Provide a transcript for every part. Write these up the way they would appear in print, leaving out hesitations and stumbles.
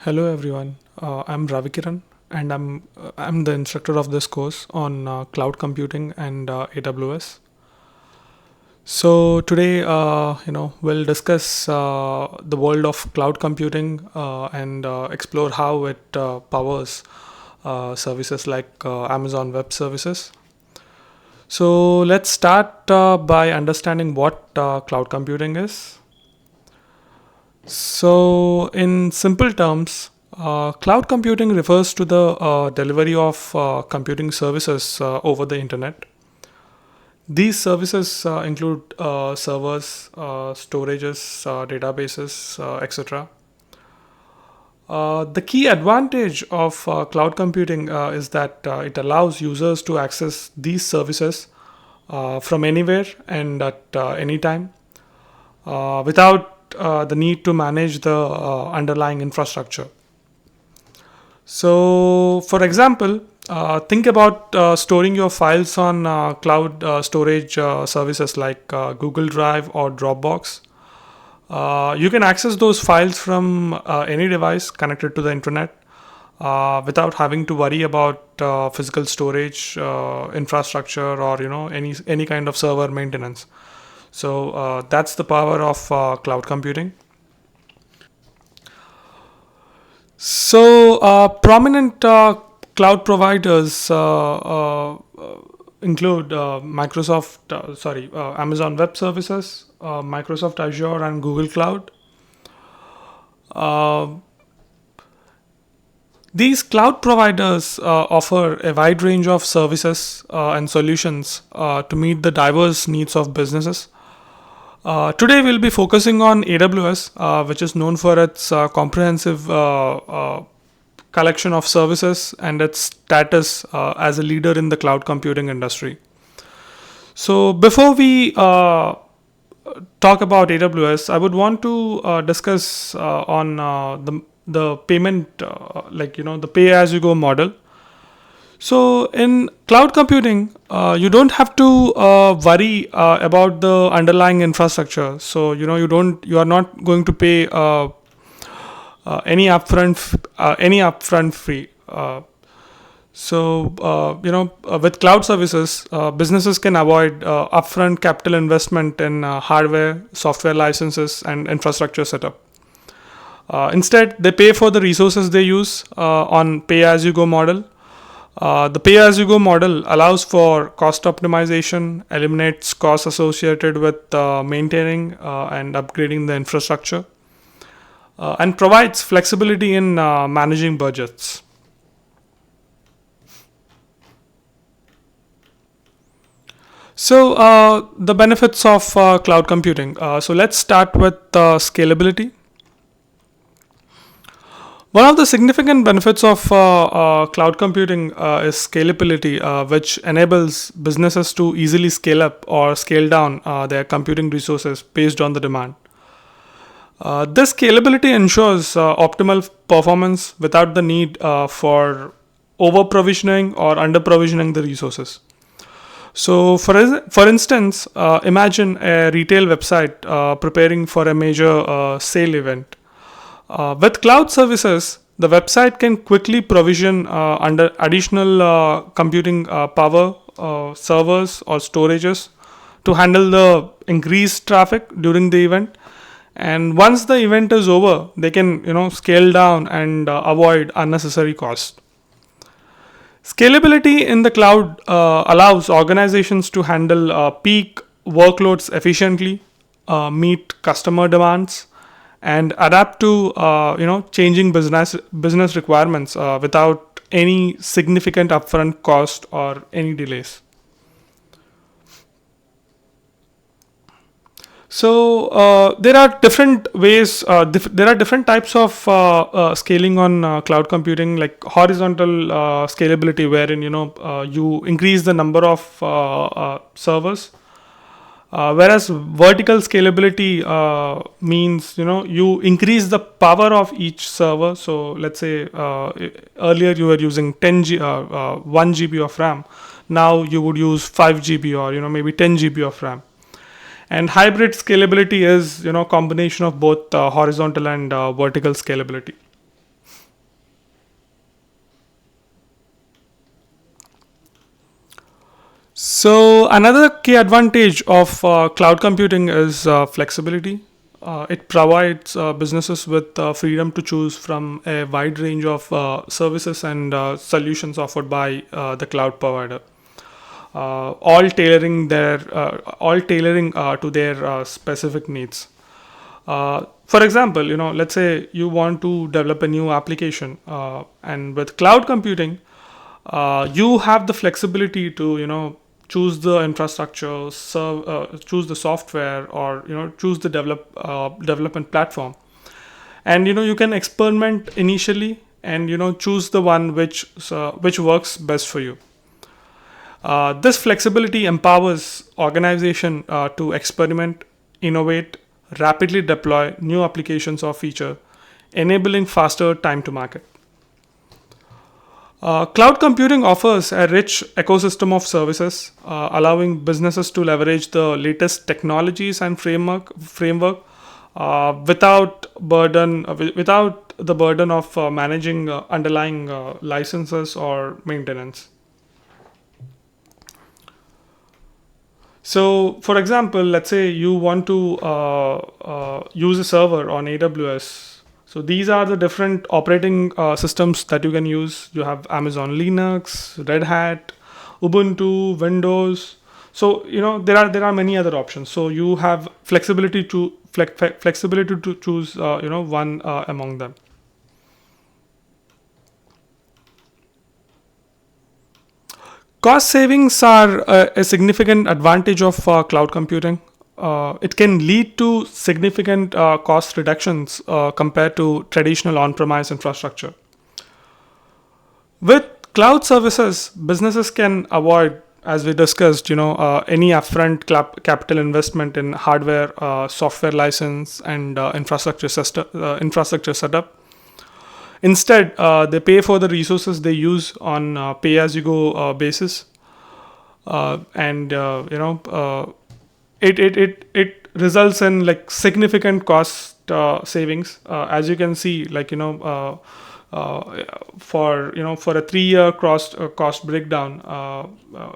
Hello everyone. I'm Ravikiran, and I'm the instructor of this course on cloud computing and AWS. So today, we'll discuss the world of cloud computing and explore how it powers services like Amazon Web Services. So let's start by understanding what cloud computing is. So, in simple terms, cloud computing refers to the delivery of computing services over the internet. These services include servers, storages, databases, etc. The key advantage of cloud computing is that it allows users to access these services from anywhere and at any time without the need to manage the underlying infrastructure. So, for example, think about storing your files on cloud storage services like Google Drive or Dropbox. You can access those files from any device connected to the internet without having to worry about physical storage infrastructure or any kind of server maintenance. So that's the power of cloud computing. So prominent cloud providers include Amazon Web Services, Microsoft Azure, and Google Cloud. Uh, these cloud providers offer a wide range of services and solutions to meet the diverse needs of businesses. Today, we'll be focusing on AWS, which is known for its comprehensive collection of services and its status as a leader in the cloud computing industry. So, before we talk about AWS, I would want to discuss on the payment, the pay as you go model. So in cloud computing, you don't have to worry about the underlying infrastructure. So you are not going to pay any upfront fee. With cloud services, businesses can avoid upfront capital investment in hardware, software licenses, and infrastructure setup. Instead, they pay for the resources they use on pay-as-you-go model. The pay-as-you-go model allows for cost optimization, eliminates costs associated with maintaining and upgrading the infrastructure, and provides flexibility in managing budgets. So, the benefits of cloud computing. So, let's start with scalability. One of the significant benefits of cloud computing is scalability, which enables businesses to easily scale up or scale down their computing resources based on the demand. This scalability ensures optimal performance without the need for over provisioning or under provisioning the resources. So, for instance, imagine a retail website preparing for a major sale event. With cloud services, the website can quickly provision under additional computing power, servers, or storages to handle the increased traffic during the event. And once the event is over, they can scale down and avoid unnecessary cost. Scalability in the cloud allows organizations to handle peak workloads efficiently, meet customer demands, and adapt to changing business requirements without any significant upfront cost or any delays. So there are different ways. There are different types of scaling on cloud computing, like horizontal scalability, wherein you increase the number of servers, whereas vertical scalability means you increase the power of each server. So let's say earlier you were using 1 GB of RAM. Now you would use 5 GB or maybe 10 GB of RAM. And hybrid scalability is combination of both horizontal and vertical scalability. So another key advantage of cloud computing is flexibility. It provides businesses with freedom to choose from a wide range of services and solutions offered by the cloud provider, all tailoring to their specific needs. For example, let's say you want to develop a new application, and with cloud computing, you have the flexibility to choose the infrastructure, choose the software, or choose the development platform, and you can experiment initially, and choose the one which works best for you. This flexibility empowers organization to experiment, innovate, rapidly deploy new applications or feature, enabling faster time to market. Cloud computing offers a rich ecosystem of services, allowing businesses to leverage the latest technologies and framework without the burden of managing underlying licenses or maintenance. So, for example, let's say you want to use a server on AWS. So these are the different operating systems that you can use. You have Amazon Linux, Red Hat, Ubuntu, Windows. So there are many other options. So you have flexibility to choose one among them. Cost savings are a significant advantage of cloud computing. It can lead to significant cost reductions compared to traditional on-premise infrastructure. With cloud services, businesses can avoid, as we discussed, any upfront capital investment in hardware, software license, and infrastructure setup. Instead, they pay for the resources they use on pay-as-you-go basis, and it results in like significant cost savings. As you can see, for a 3-year cost breakdown,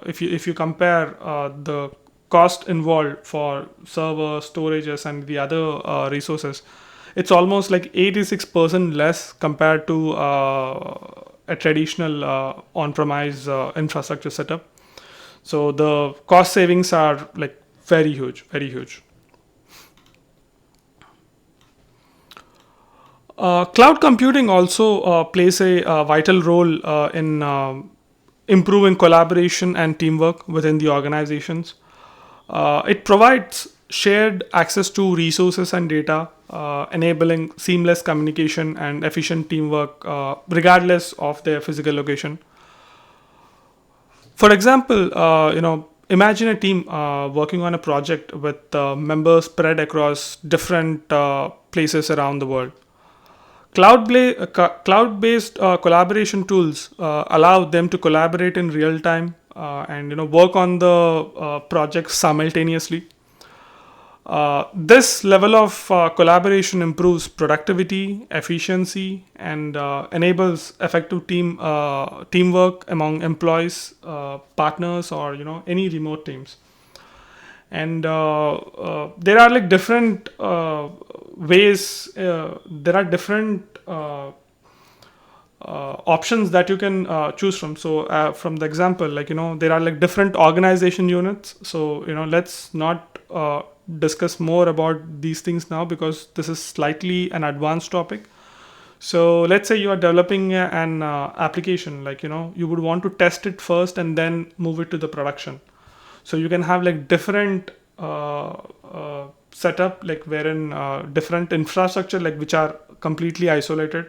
if you compare the cost involved for server storages and the other resources, it's almost like 86% less compared to a traditional on-premise infrastructure setup. So the cost savings are like very huge, very huge. Cloud computing also plays a vital role in improving collaboration and teamwork within the organizations. It provides shared access to resources and data, enabling seamless communication and efficient teamwork regardless of their physical location. For example, imagine a team working on a project with members spread across different places around the world. Cloud-based collaboration tools allow them to collaborate in real time and work on the project simultaneously. This level of collaboration improves productivity, efficiency, and enables effective teamwork among employees, partners, or any remote teams. And there are like different ways. There are different options that you can choose from. So from the example, there are like different organization units. So let's not discuss more about these things now, because this is slightly an advanced topic. So let's say you are developing an application, you would want to test it first and then move it to the production. So you can have like different setup, like wherein different infrastructure, like which are completely isolated.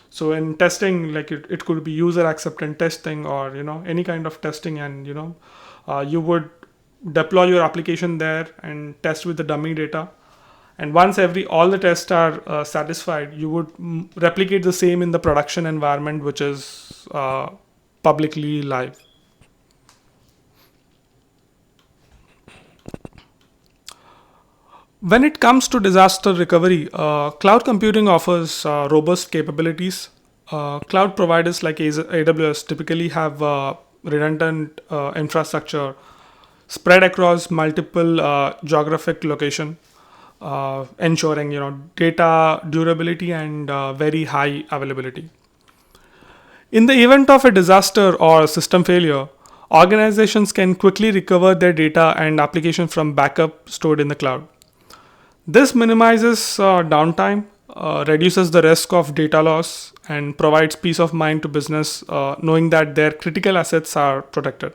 So in testing, like it could be user acceptance testing, or any kind of testing, and you would deploy your application there and test with the dummy data. And once all the tests are satisfied, you would replicate the same in the production environment, which is publicly live. When it comes to disaster recovery, cloud computing offers robust capabilities. Cloud providers like AWS typically have redundant infrastructure spread across multiple geographic location, ensuring data durability and very high availability. In the event of a disaster or system failure, organizations can quickly recover their data and application from backup stored in the cloud. This minimizes downtime, reduces the risk of data loss, and provides peace of mind to business knowing that their critical assets are protected.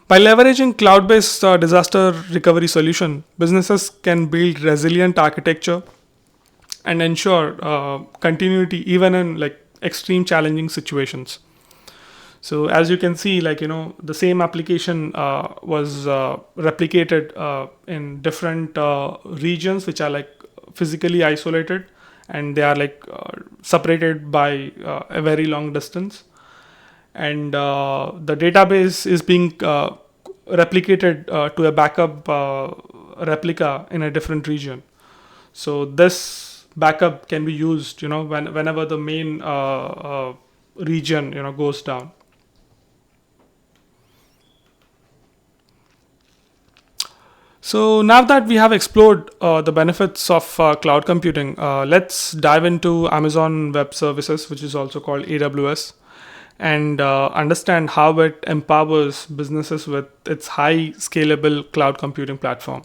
By leveraging cloud-based disaster recovery solution, businesses can build resilient architecture and ensure continuity even in extreme challenging situations. So as you can see, the same application was replicated in different regions which are physically isolated, and they are separated by a very long distance, and the database is being replicated to a backup replica in a different region. So this backup can be used whenever the main region goes down. So now that we have explored the benefits of cloud computing, let's dive into Amazon Web Services, which is also called AWS, and understand how it empowers businesses with its high scalable cloud computing platform.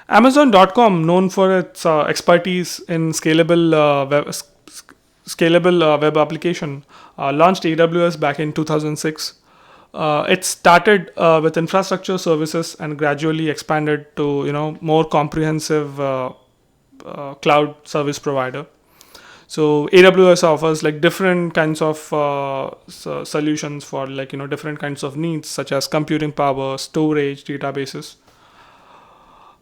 Amazon.com, known for its expertise in scalable web application, launched AWS back in 2006. It started with infrastructure services and gradually expanded to more comprehensive cloud service provider. So AWS offers different kinds of solutions for different kinds of needs, such as computing power, storage, databases,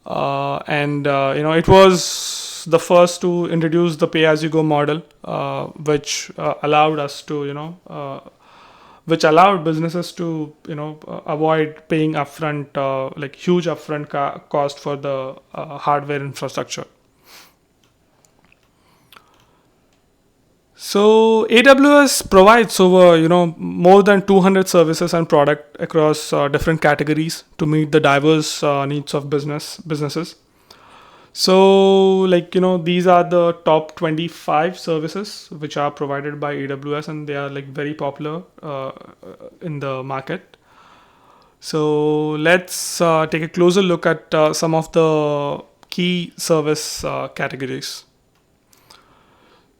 and it was the first to introduce the pay-as-you-go model, which allowed us to which allowed businesses to avoid paying upfront huge upfront cost for the hardware infrastructure. So AWS provides over more than 200 services and product across different categories to meet the diverse needs of businesses. So these are the top 25 services which are provided by AWS, and they are very popular in the market. So let's take a closer look at some of the key service categories.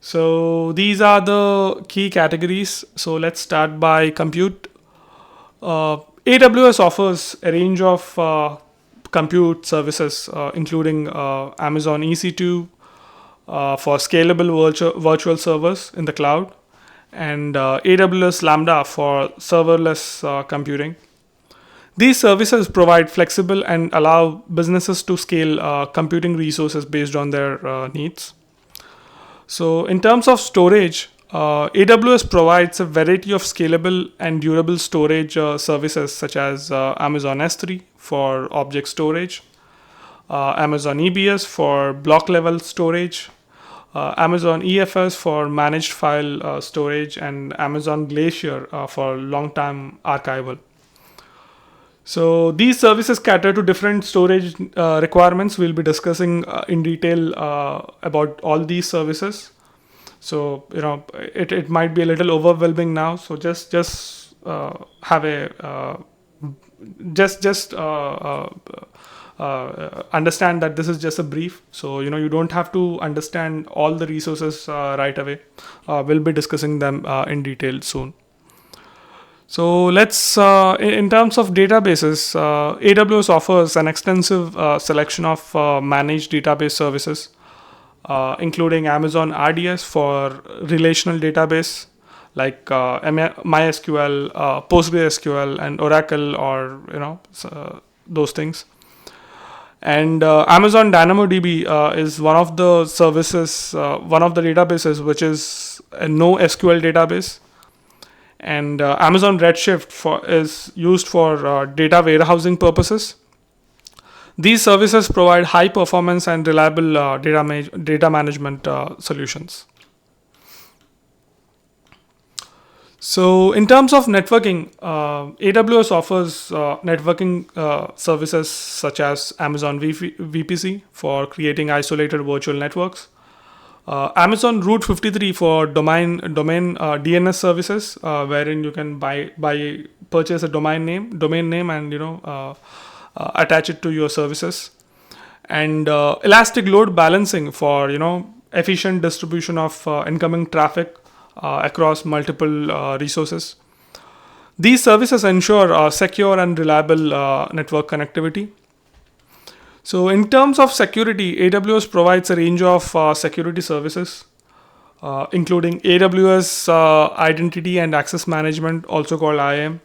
So these are the key categories. So let's start by compute. AWS offers a range of compute services, including Amazon EC2 for scalable virtual servers in the cloud, and AWS Lambda for serverless computing. These services provide flexible and allow businesses to scale computing resources based on their needs. So in terms of storage, AWS provides a variety of scalable and durable storage services, such as Amazon S3 for object storage, Amazon EBS for block level storage, Amazon EFS for managed file storage, and Amazon Glacier for long-term archival. So these services cater to different storage requirements. We'll be discussing in detail about all these services. So it might be a little overwhelming now. So just have a understand that this is just a brief. So you don't have to understand all the resources right away. We'll be discussing them in detail soon. So let's, in terms of databases, AWS offers an extensive selection of managed database services, including Amazon RDS for relational database like MySQL, PostgreSQL, and Oracle, or those things. And Amazon DynamoDB is one of the services, one of the databases which is a NoSQL database. And Amazon Redshift is used for data warehousing purposes. These services provide high performance and reliable data management solutions. So, in terms of networking, AWS offers networking services such as Amazon VPC for creating isolated virtual networks, Amazon Route 53 for domain DNS services, wherein you can purchase a domain name, and attach it to your services, and elastic load balancing for efficient distribution of incoming traffic across multiple resources. These services ensure secure and reliable network connectivity. So, in terms of security, AWS provides a range of security services, including AWS Identity and Access Management, also called IAM,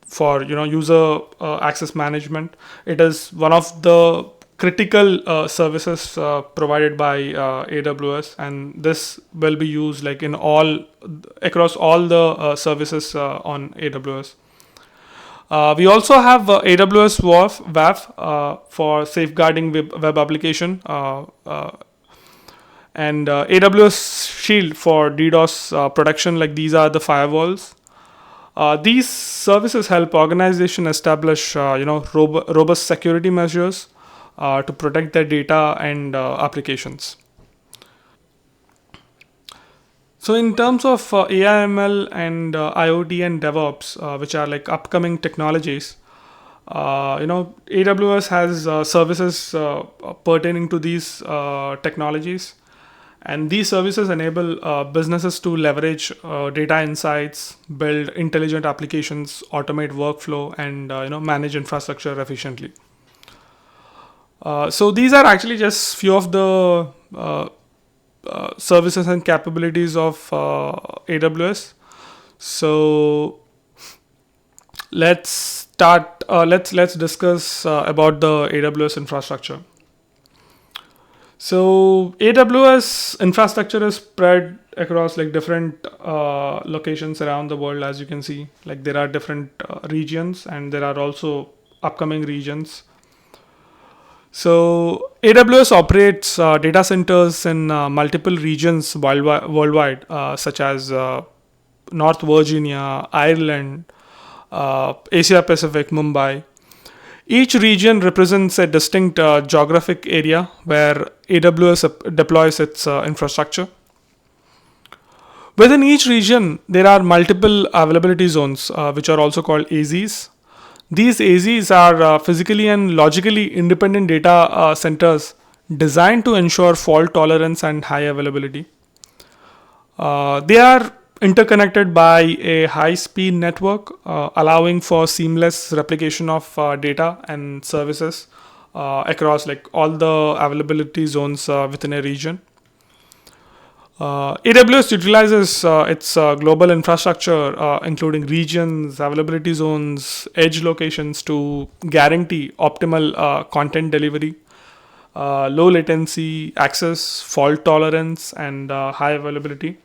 for user access management. It is one of the critical services provided by AWS, and this will be used like in all across all the services on AWS. We also have AWS WAF for safeguarding web application, and AWS Shield for DDoS protection. Like these are the firewalls. These services help organization establish robust security measures to protect their data and applications. So, in terms of AI/ML and IoT and DevOps, which are like upcoming technologies, AWS has services pertaining to these technologies, and these services enable businesses to leverage data insights, build intelligent applications, automate workflow, and manage infrastructure efficiently. So these are actually just few of the services and capabilities of AWS. So let's start. Let's discuss about the AWS infrastructure. So AWS infrastructure is spread across like different locations around the world. As you can see, like there are different regions, and there are also upcoming regions. So AWS operates data centers in multiple regions worldwide, such as North Virginia, Ireland, Asia Pacific, Mumbai. Each region represents a distinct geographic area where AWS deploys its infrastructure. Within each region, there are multiple availability zones, which are also called AZs. These AZs are physically and logically independent data centers designed to ensure fault tolerance and high availability. They are interconnected by a high-speed network, allowing for seamless replication of data and services across like all the availability zones within a region. AWS utilizes its global infrastructure, including regions, availability zones, edge locations, to guarantee optimal content delivery, low latency, access, fault tolerance, and high availability.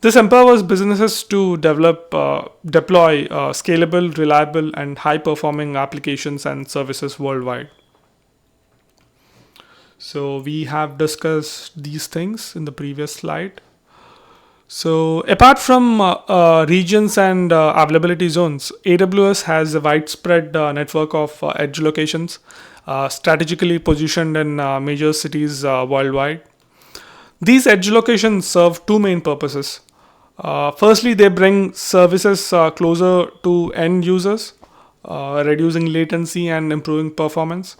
This empowers businesses to deploy scalable, reliable, and high-performing applications and services worldwide. So we have discussed these things in the previous slide. So apart from regions and availability zones, AWS has a widespread network of edge locations strategically positioned in major cities worldwide. These edge locations serve two main purposes. Firstly, they bring services closer to end users, reducing latency and improving performance.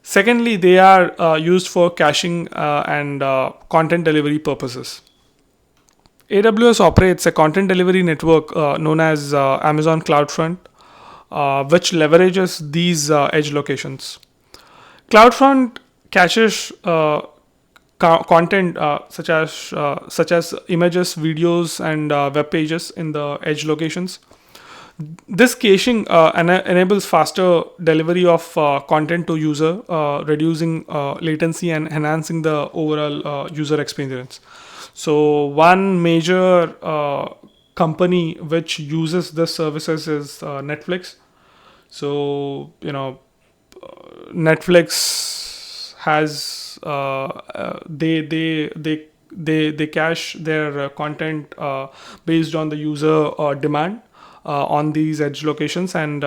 Secondly, they are used for caching and content delivery purposes. AWS operates a content delivery network known as Amazon CloudFront, which leverages these edge locations. CloudFront caches content such as images, videos, and web pages in the edge locations. This caching enables faster delivery of content to user, reducing latency and enhancing the overall user experience. So one major company which uses this services is Netflix. So Netflix has they they cache their content based on the user demand on these edge locations, and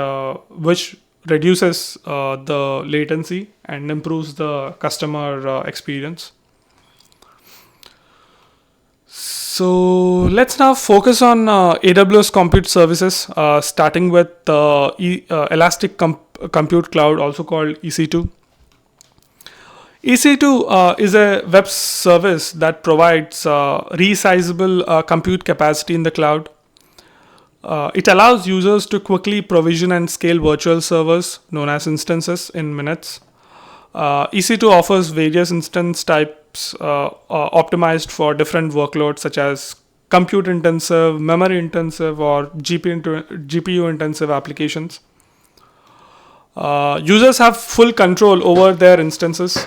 which reduces the latency and improves the customer experience. So let's now focus on AWS Compute Services, starting with Elastic Compute Cloud, also called EC2. EC2 is a web service that provides resizable compute capacity in the cloud. It allows users to quickly provision and scale virtual servers, known as instances, in minutes. EC2 offers various instance types optimized for different workloads, such as compute intensive, memory intensive, or GPU intensive applications. Users have full control over their instances,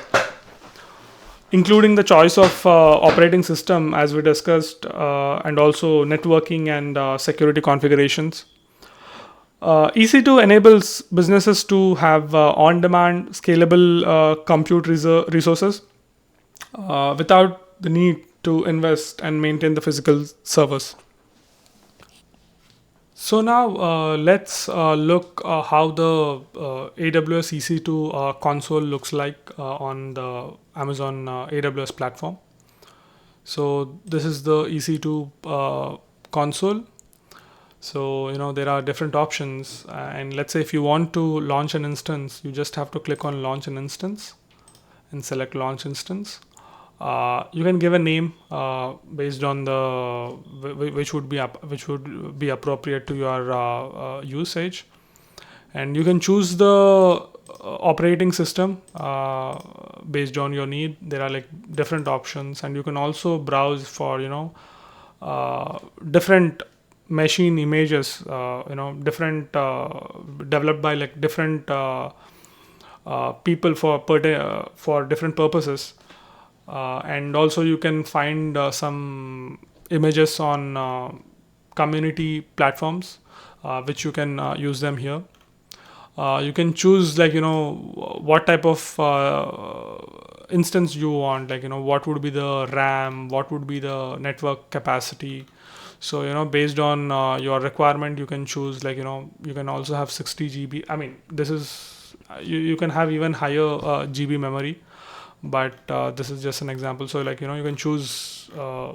including the choice of operating system, as we discussed, and also networking and security configurations. EC2 enables businesses to have on-demand, scalable compute resources without the need to invest and maintain the physical servers. So now let's look how the AWS EC2 console looks like on the Amazon AWS platform. So this is the EC2 console. So there are different options, and let's say if you want to launch an instance, you just have to click on launch an instance and select launch instance. You can give a name based on the which would be appropriate to your usage, and you can choose the operating system based on your need. There are like different options, and you can also browse for different machine images, different developed by like different people for different purposes. And also you can find some images on community platforms, which you can use them here. You can choose what type of instance you want, what would be the RAM, what would be the network capacity. So based on your requirement, you can choose you can also have 60 GB. I mean, this is you can have even higher GB memory, but this is just an example. So you can choose a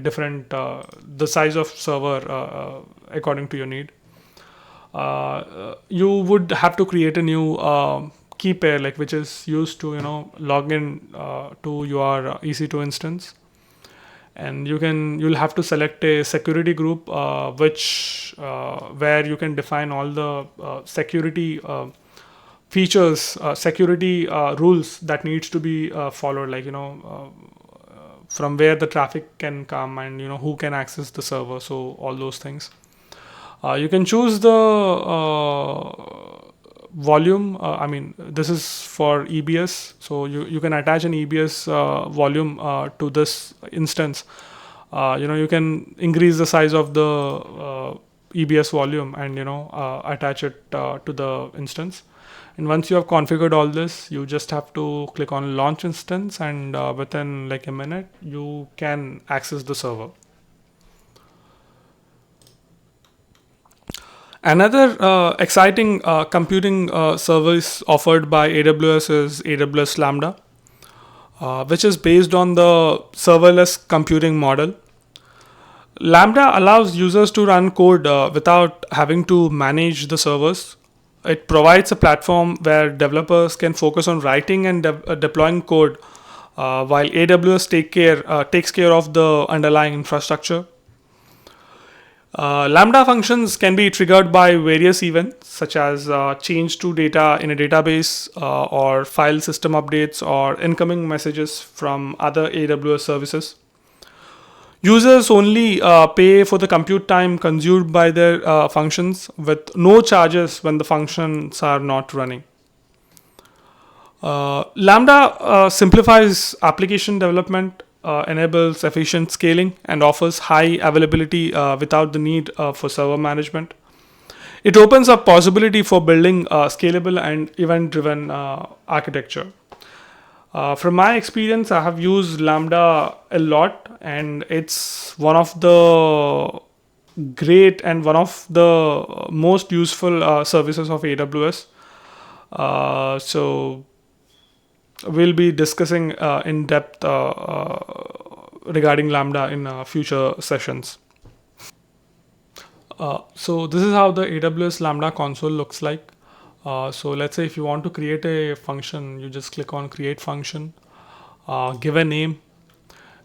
different the size of server according to your need. You would have to create a new key pair, which is used to log in to your EC2 instance, and you'll have to select a security group where you can define all the security features, security rules that needs to be followed, from where the traffic can come and who can access the server, so all those things. You can choose the volume. I mean, this is for EBS, so you can attach an EBS volume to this instance. You can increase the size of the EBS volume and attach it to the instance. And once you have configured all this, you just have to click on launch instance, and within a minute you can access the server. Another exciting computing service offered by AWS is AWS Lambda, which is based on the serverless computing model. Lambda allows users to run code without having to manage the servers. It provides a platform where developers can focus on writing and deploying code, while AWS takes care of the underlying infrastructure. Lambda functions can be triggered by various events, such as change to data in a database, or file system updates, or incoming messages from other AWS services. Users only pay for the compute time consumed by their functions, with no charges when the functions are not running. Lambda simplifies application development, enables efficient scaling, and offers high availability without the need for server management. It opens up possibility for building scalable and event-driven architecture. From my experience, I have used Lambda a lot, and it's one of the great and one of the most useful services of AWS. So we'll be discussing in depth regarding Lambda in future sessions. So this is how the AWS Lambda console looks like. So let's say if you want to create a function, you just click on create function, give a name,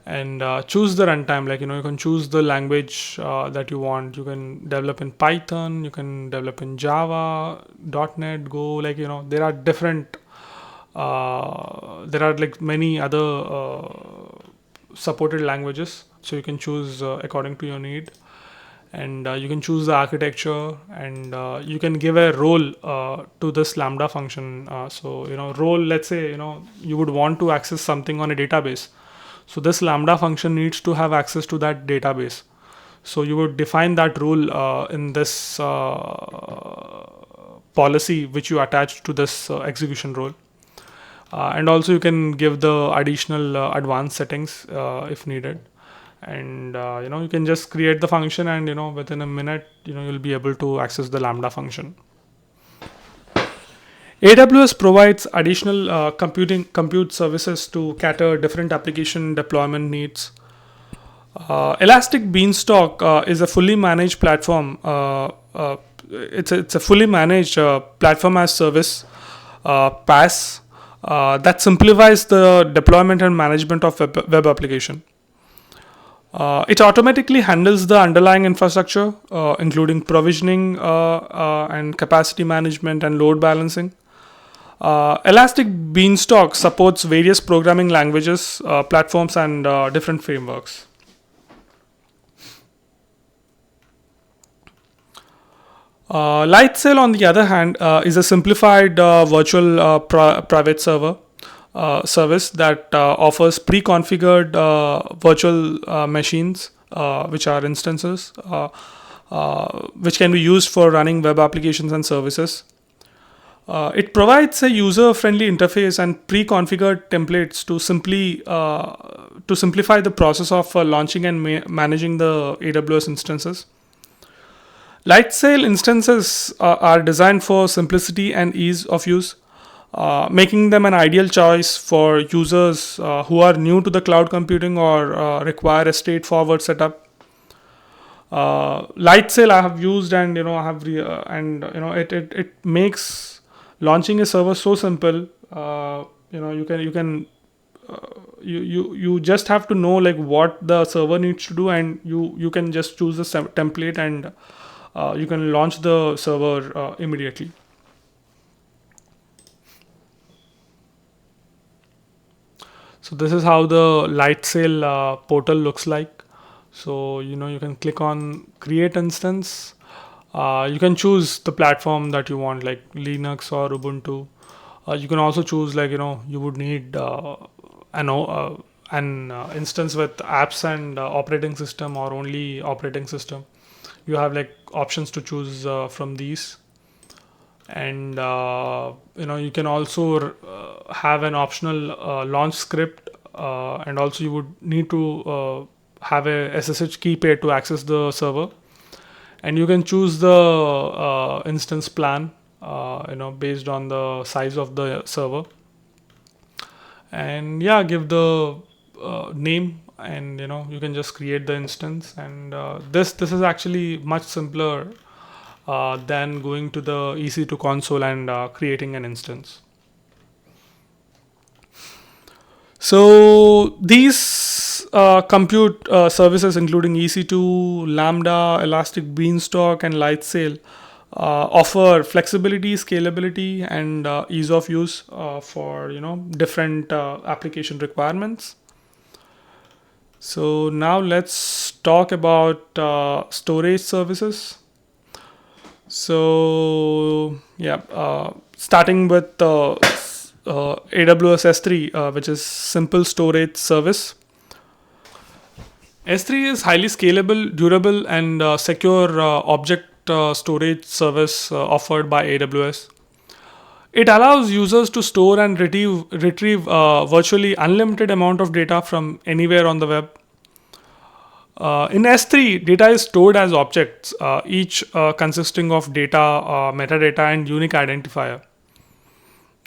and choose the runtime. Like, you can choose the language that you want. You can develop in Python, you can develop in Java, .NET, Go. Like, there are different there are like many other supported languages, so you can choose according to your need. And you can choose the architecture, and you can give a role to this Lambda function. So role, let's say you would want to access something on a database, so this Lambda function needs to have access to that database. So you would define that rule in this policy which you attach to this execution role. And also you can give the additional advanced settings if needed. And you can just create the function, and within a minute you'll be able to access the Lambda function. AWS provides additional compute services to cater different application deployment needs. Elastic Beanstalk is a fully managed platform. It's a fully managed platform as service PaaS that simplifies the deployment and management of web application. It automatically handles the underlying infrastructure, including provisioning and capacity management and load balancing. Elastic Beanstalk supports various programming languages, platforms, and different frameworks. Lightsail, on the other hand, is a simplified virtual private server service that offers pre-configured virtual machines, which are instances, which can be used for running web applications and services. It provides a user-friendly interface and pre-configured templates to simplify the process of launching and managing the AWS instances. Lightsail instances are designed for simplicity and ease of use, making them an ideal choice for users who are new to the cloud computing or require a straightforward setup. Lightsail I have used, and I have it makes launching a server so simple. You just have to know like what the server needs to do, and you can just choose the template, and you can launch the server immediately. So this is how the Lightsail portal looks like. So you can click on create instance. You can choose the platform that you want, like Linux or Ubuntu. You can also choose, like you would need an instance with apps and operating system, or only operating system. You have like options to choose from these. And you can also have an optional launch script, and also you would need to have a SSH key pair to access the server. And you can choose the instance plan based on the size of the server. And give the name, and you can just create the instance. And this is actually much simpler than going to the EC2 console and creating an instance. So these compute services, including EC2, Lambda, Elastic Beanstalk, and Lightsail, offer flexibility, scalability, and ease of use for different application requirements. So now let's talk about storage services. So starting with AWS S3, which is simple storage service. S3 is highly scalable, durable, and secure object storage service offered by AWS. It allows users to store and retrieve virtually unlimited amount of data from anywhere on the web. In S3, data is stored as objects, each consisting of data, metadata, and unique identifier.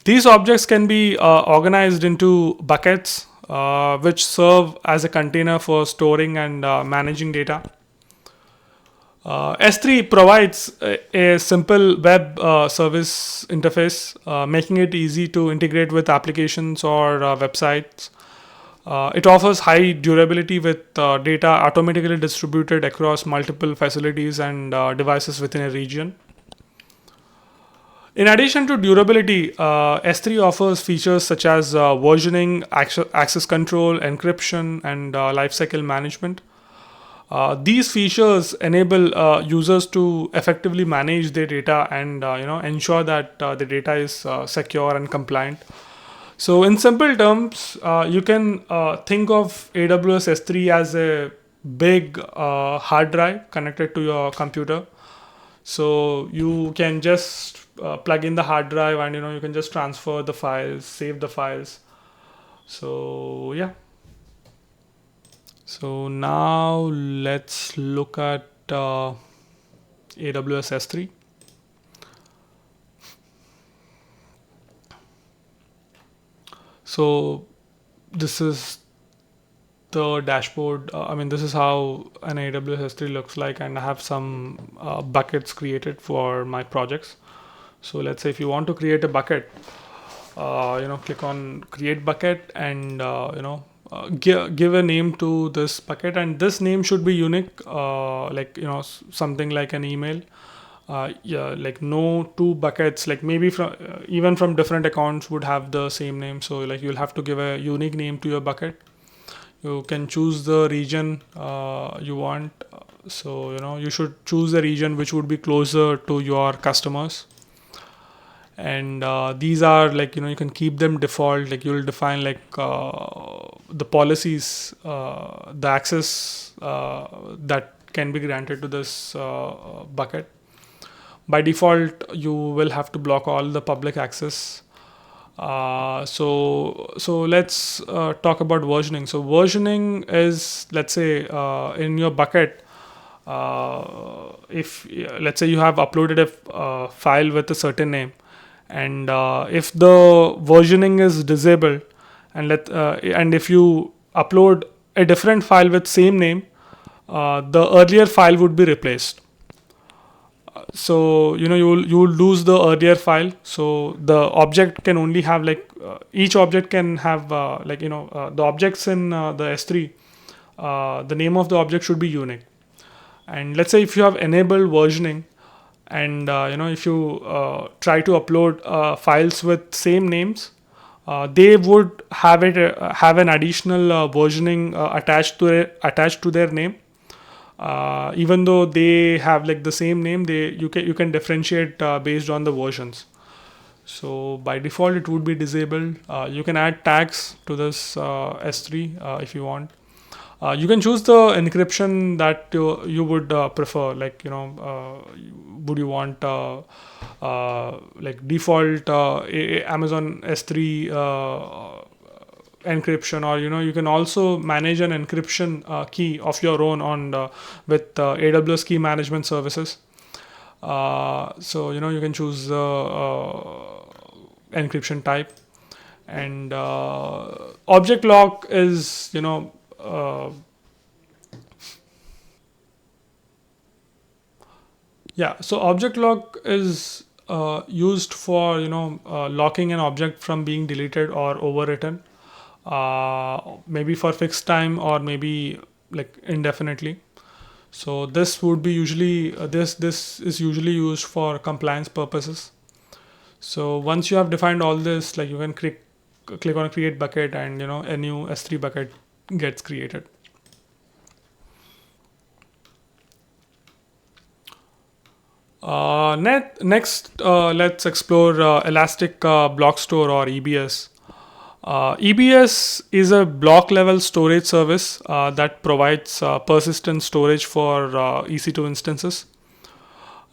These objects can be organized into buckets, which serve as a container for storing and managing data. S3 provides a simple web service interface, making it easy to integrate with applications or websites. It offers high durability with data automatically distributed across multiple facilities and devices within a region. In addition to durability, S3 offers features such as versioning, access control, encryption, and lifecycle management. These features enable users to effectively manage their data and ensure that the data is secure and compliant. So, in simple terms, you can think of AWS S3 as a big hard drive connected to your computer. So you can just plug in the hard drive, and you can just transfer the files, save the files. So yeah. So now let's look at AWS S3. So this is the dashboard. This is how an AWS S3 looks like, and I have some buckets created for my projects. So let's say if you want to create a bucket, click on create bucket, and give a name to this bucket, and this name should be unique, something like an email. Like no two buckets, like maybe from even from different accounts would have the same name. So like you'll have to give a unique name to your bucket. You can choose the region you want. So you should choose a region which would be closer to your customers. And these are like you can keep them default. Like you'll define like the policies, the access that can be granted to this bucket. By default, you will have to block all the public access. So let's talk about versioning. So versioning is, let's say in your bucket, if let's say you have uploaded a file with a certain name, and if the versioning is disabled, and if you upload a different file with same name, the earlier file would be replaced. So you'll lose the earlier file. So the object can only have each object can have the objects in the S3, the name of the object should be unique. And let's say if you have enabled versioning, and if you try to upload files with same names, they would have an additional versioning attached to their name. Even though they have like the same name, you can differentiate based on the versions. So by default it would be disabled. You can add tags to this S3 if you want. You can choose the encryption that you would prefer. Would you want like default Amazon S3 encryption, or you can also manage an encryption key of your own on with AWS Key Management Services. So you can choose the encryption type, and object lock is so object lock is used for locking an object from being deleted or overwritten, maybe for fixed time or maybe like indefinitely. So this would be usually this is usually used for compliance purposes. So once you have defined all this, like you can click on create bucket, and a new S3 bucket gets created. Next, let's explore Elastic Block Store, or EBS. EBS is a block level storage service that provides persistent storage for EC2 instances.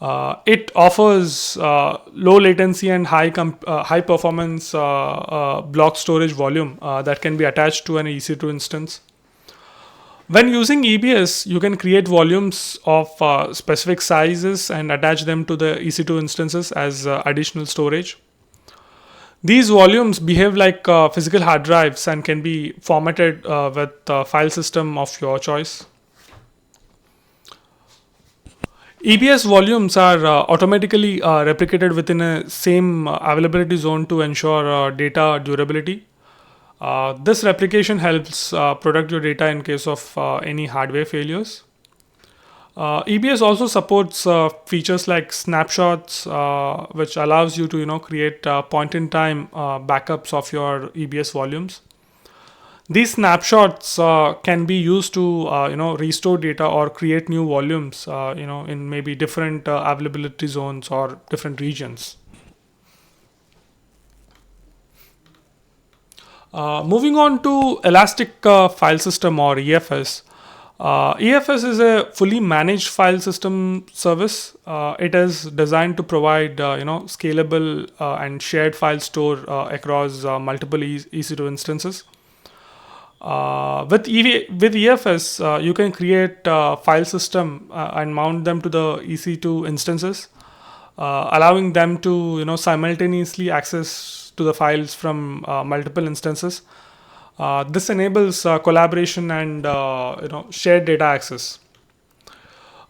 It offers low latency and high performance block storage volume that can be attached to an EC2 instance. When using EBS, you can create volumes of specific sizes and attach them to the EC2 instances as additional storage. These volumes behave like physical hard drives and can be formatted with a file system of your choice. EBS volumes are automatically replicated within a same availability zone to ensure data durability. This replication helps protect your data in case of any hardware failures. EBS also supports features like snapshots, which allows you to create point-in-time backups of your EBS volumes. These snapshots can be used to restore data or create new volumes in maybe different availability zones or different regions. Moving on to Elastic File System or EFS. EFS is a fully managed file system service. It is designed to provide scalable and shared file store across multiple EC2 instances. With EFS, you can create file system and mount them to the EC2 instances, allowing them to simultaneously access to the files from multiple instances. This enables collaboration and shared data access.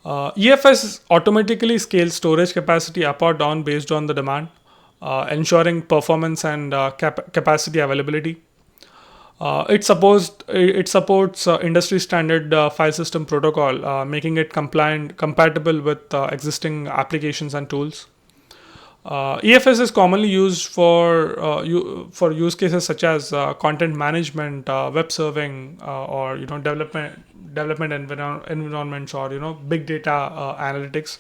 EFS automatically scales storage capacity up or down based on the demand, ensuring performance and capacity availability. It supports industry standard file system protocol, making it compatible with existing applications and tools. EFS is commonly used for use cases such as content management, web serving, or development environments, or big data analytics.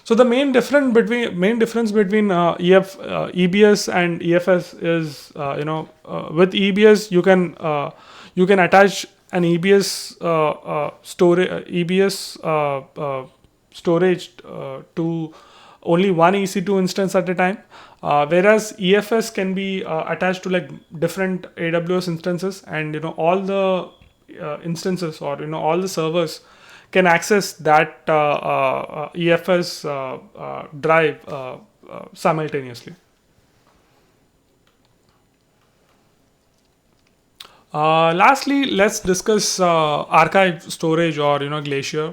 So the main difference between EBS and EFS is with EBS you can attach an storage to only one EC2 instance at a time, whereas EFS can be attached to like different AWS instances, and all the instances or all the servers can access that EFS drive simultaneously. Lastly, let's discuss archive storage or Glacier.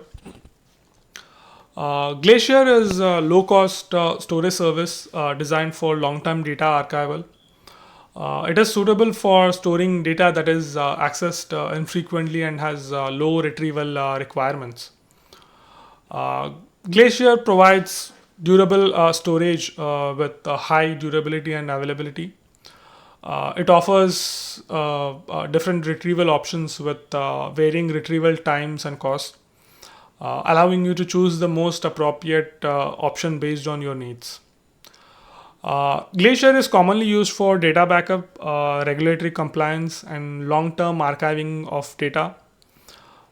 Glacier is a low-cost storage service designed for long-term data archival. It is suitable for storing data that is accessed infrequently and has low retrieval requirements. Glacier provides durable storage with high durability and availability. It offers different retrieval options with varying retrieval times and costs, allowing you to choose the most appropriate option based on your needs. Glacier is commonly used for data backup, regulatory compliance, and long-term archiving of data.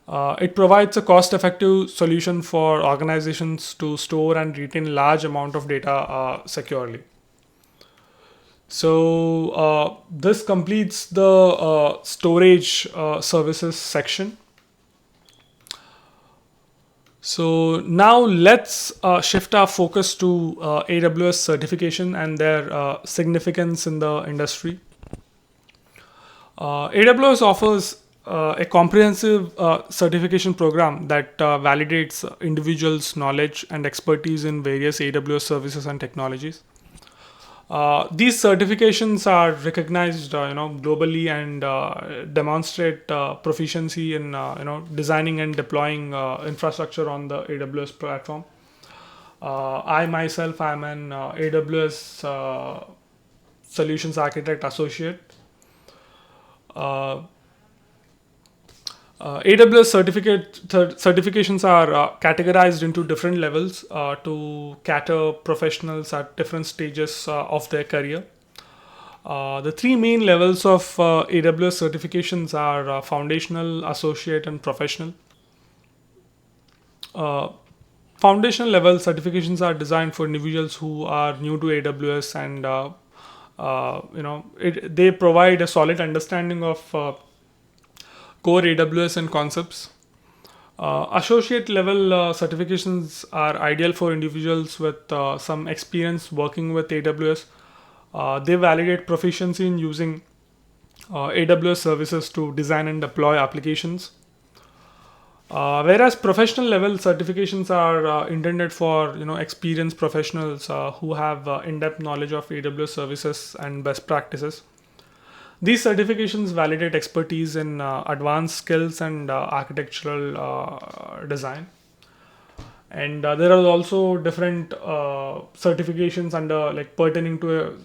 It provides a cost-effective solution for organizations to store and retain large amount of data securely. So this completes the storage services section. So now let's shift our focus to AWS certification and their significance in the industry. AWS offers a comprehensive certification program that validates individuals' knowledge and expertise in various AWS services and technologies. These certifications are recognized, globally and demonstrate proficiency in, designing and deploying infrastructure on the AWS platform. I myself am an AWS Solutions Architect Associate. AWS certifications are categorized into different levels to cater professionals at different stages of their career. The three main levels of AWS certifications are foundational, associate, and professional. Foundational level certifications are designed for individuals who are new to AWS, and they provide a solid understanding of core AWS and concepts. Associate level certifications are ideal for individuals with some experience working with AWS. They validate proficiency in using AWS services to design and deploy applications. Whereas professional level certifications are intended for experienced professionals who have in-depth knowledge of AWS services and best practices. These certifications validate expertise in advanced skills and architectural design. And there are also different certifications under like pertaining to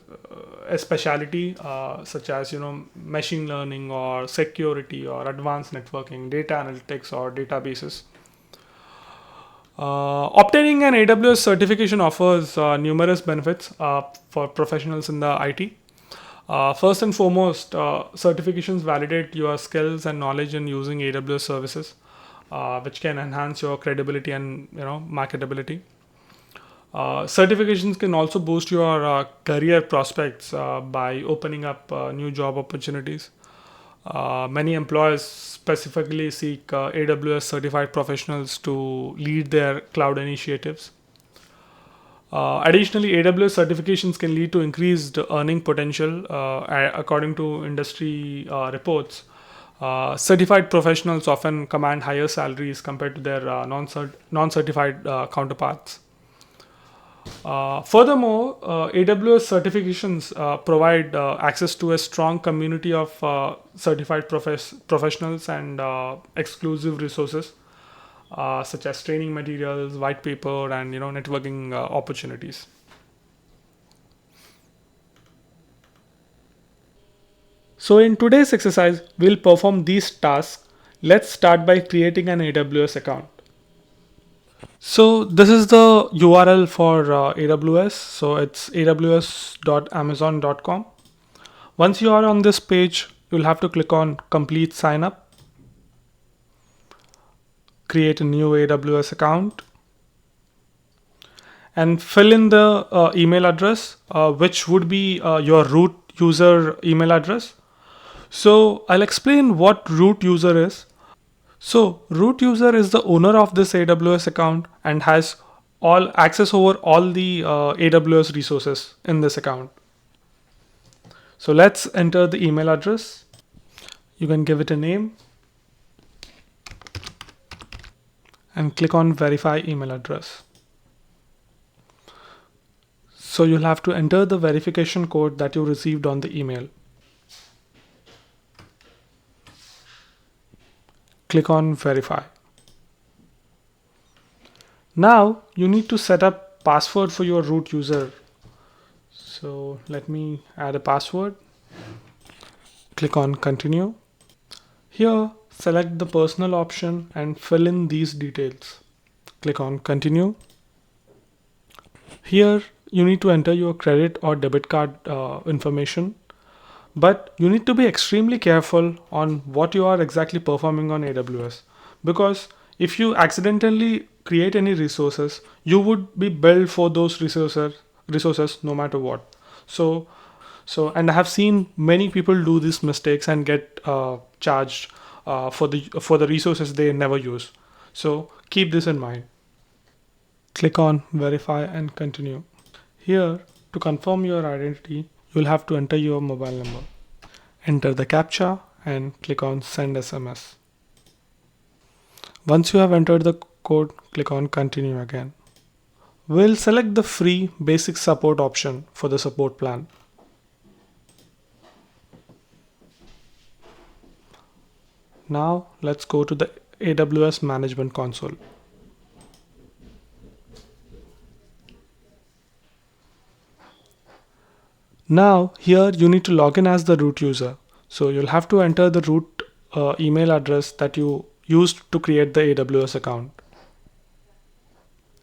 a specialty, such as machine learning or security or advanced networking, data analytics or databases. Obtaining an AWS certification offers numerous benefits for professionals in the IT. First and foremost, certifications validate your skills and knowledge in using AWS services, which can enhance your credibility and marketability. Certifications can also boost your career prospects by opening up new job opportunities. Many employers specifically seek AWS certified professionals to lead their cloud initiatives. Additionally, AWS certifications can lead to increased earning potential. According to industry reports, certified professionals often command higher salaries compared to their non-certified counterparts. Furthermore, AWS certifications provide access to a strong community of certified professionals and exclusive resources, such as training materials, white paper, and networking opportunities. So in today's exercise, we'll perform these tasks. Let's start by creating an AWS account. So this is the URL for AWS. So it's aws.amazon.com. Once you are on this page, you'll have to click on complete sign up, create a new AWS account, and fill in the email address, which would be your root user email address. So I'll explain what root user is. So root user is the owner of this AWS account and has all access over all the AWS resources in this account. So let's enter the email address. You can give it a name and click on verify email address. So you'll have to enter the verification code that you received on the email. Click on verify. Now you need to set up password for your root user. So let me add a password. Click on continue. Here select the personal option and fill in these details. Click on continue. Here you need to enter your credit or debit card information. But you need to be extremely careful on what you are exactly performing on AWS, because if you accidentally create any resources, you would be billed for those resources no matter what. So and I have seen many people do these mistakes and get charged for the resources they never use. So keep this in mind. Click on verify and continue. Here, to confirm your identity, you'll have to enter your mobile number. Enter the CAPTCHA and click on send SMS. Once you have entered the code, click on continue again. We'll select the free basic support option for the support plan. Now let's go to the AWS Management Console. Now here you need to log in as the root user. So you'll have to enter the root email address that you used to create the AWS account.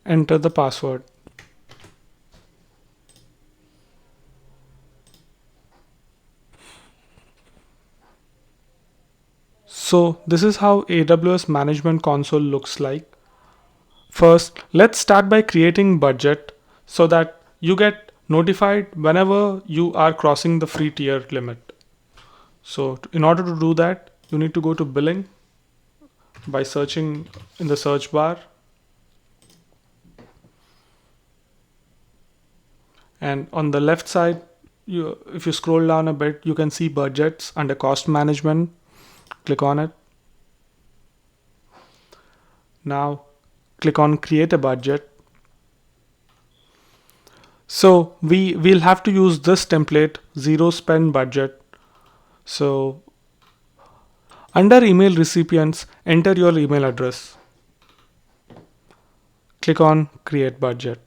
Enter the password. So this is how AWS Management Console looks like. First, let's start by creating budget so that you get notified whenever you are crossing the free tier limit. So in order to do that, you need to go to billing by searching in the search bar, and on the left side, if you scroll down a bit, you can see budgets under cost management. Click on it. Now click on create a budget. So we'll have to use this template, zero spend budget. So under email recipients, enter your email address. Click on create budget.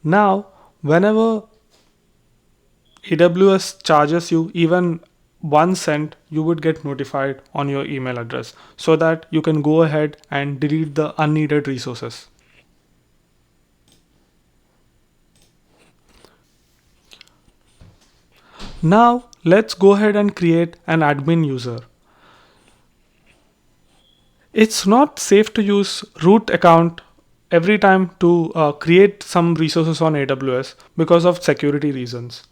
Now whenever AWS charges you even 1 cent, you would get notified on your email address so that you can go ahead and delete the unneeded resources. Now let's go ahead and create an admin user. It's not safe to use root account every time to create some resources on AWS because of security reasons.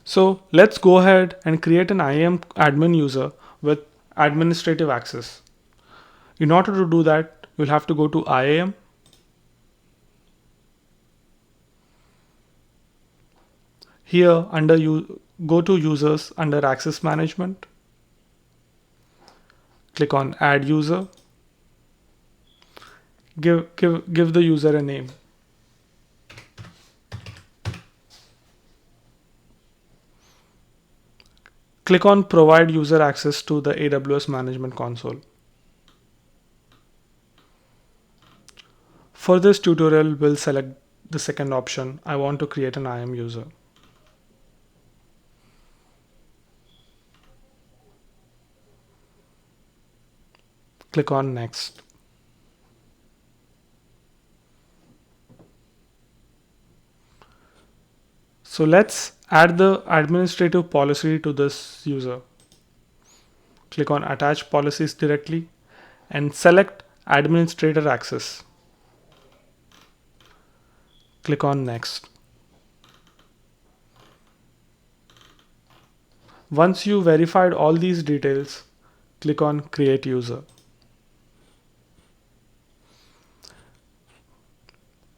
So let's go ahead and create an IAM admin user with administrative access. In order to do that, you'll have to go to IAM. Here under you go to users under access management. Click on add user. Give the user a name. Click on provide user access to the AWS management console. For this tutorial, we'll select the second option. I want to create an IAM user. Click on next. So let's add the administrative policy to this user. Click on attach policies directly and select administrator access. Click on next. Once you verified all these details, click on create user.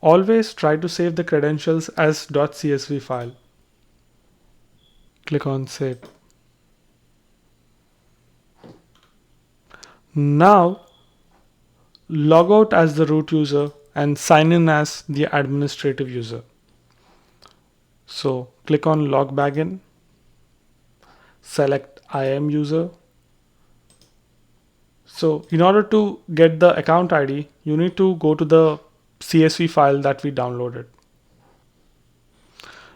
Always try to save the credentials as .csv file. Click on save. Now log out as the root user and sign in as the administrative user. So click on log back in, select IAM user. So in order to get the account ID, you need to go to the CSV file that we downloaded.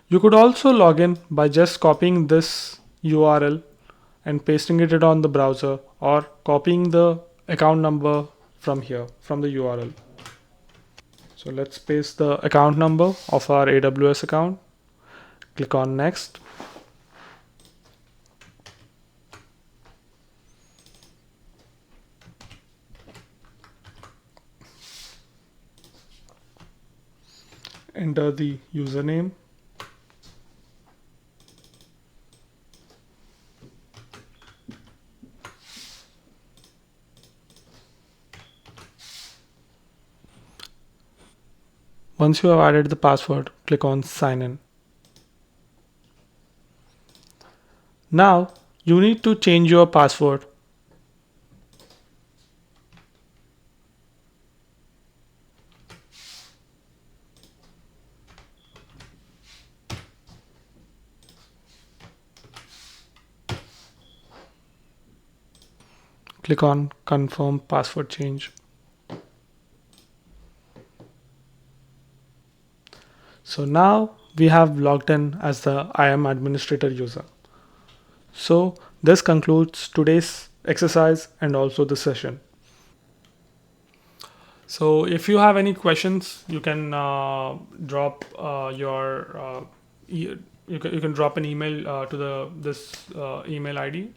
You could also log in by just copying this URL and pasting it on the browser, or copying the account number from here, from the URL. So let's paste the account number of our AWS account. Click on next. Enter the username. Once you have added the password, click on sign in. Now you need to change your password. Click on confirm password change. So now we have logged in as the IAM administrator user. So this concludes today's exercise and also the session. So if you have any questions, you can drop you can drop an email to this email ID.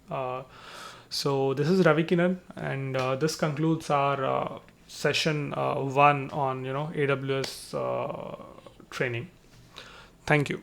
So this is Ravi Kiran, and this concludes our session 1 on AWS training. Thank you.